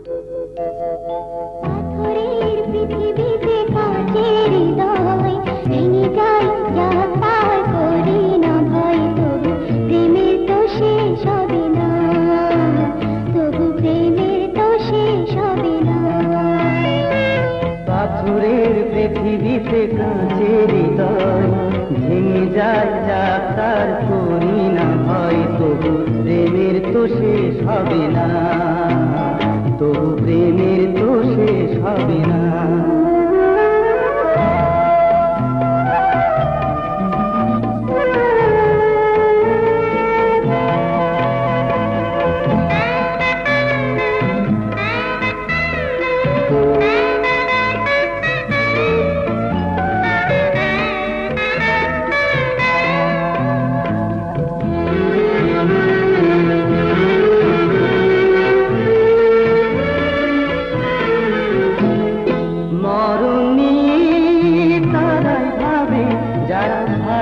পাথরের পৃথিবীতে কাচের হৃদয় ভেঙে যায় যা তার করি না ভয় তবু প্রেমের তো শেষ হবে না তবু প্রেমের তো শেষ হবে না পাথরের পৃথিবীতে কাঁচের হৃদয় ভেঙে যায় যা তার করি না ভয় তবু প্রেমের তো শেষ হবে না তবু প্রেমের তো শেষ হবে না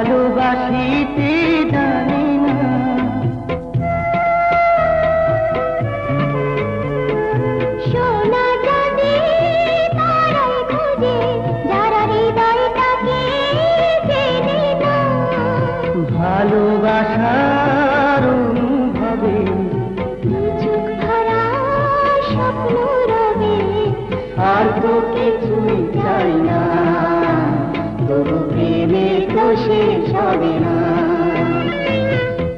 ভালোবাসিতে জানে না সোনা চাঁদে তারাই খোঁজে যারা হৃদয়টাকে চেনে না ভালোবাসার অনুভবে চোখ ভরা স্বপ্ন রবে আর তো কিছুই চাই না তবু প্রেমের তো শেষ হবে না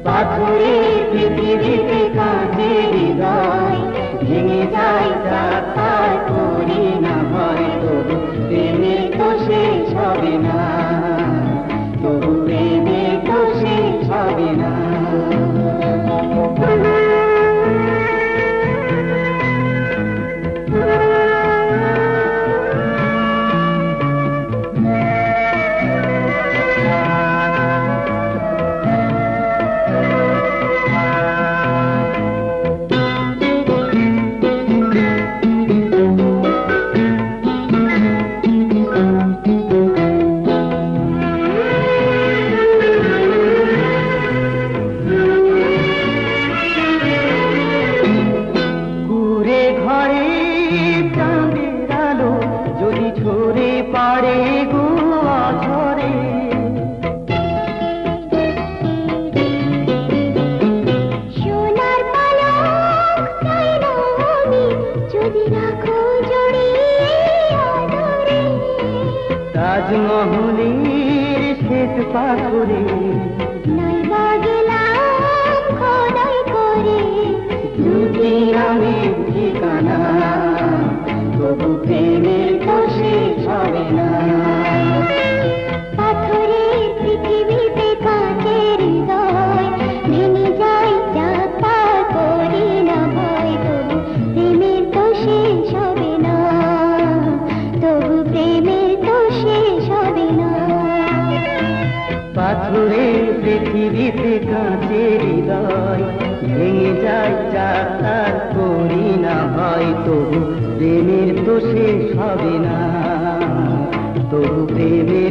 পাথরের পৃথিবীতে কাঁচের হৃদয় ভেঙে যায় যা তার করি না ভয় তবু প্রেমের তো শেষ হবে না তবু প্রেমের তো শেষ হবে না ঝরে পারে গো ঝরে সোনার পালক চাই না আমি যদি রাখো জড়িয়ে আদরে তাজমহলের শ্বেত পাথরে নাইবা গেলাম খোদাই করে দুটি নামের ঠিকানা তবু প্রেমের তো শেষ হবে না পাথরের পৃথিবীতে কাঁচের হৃদয় ভেঙে যায় যা তার করি না ভয় তবু প্রেমের তো শেষ হবে না তবু প্রেমের তো শেষ হবে না পাথরের পৃথিবীতে কাঁচের হৃদয় ভেঙে যায় যা তার করি না ভয় তবু প্রেমের তো শেষ হবে না তবু প্রেমের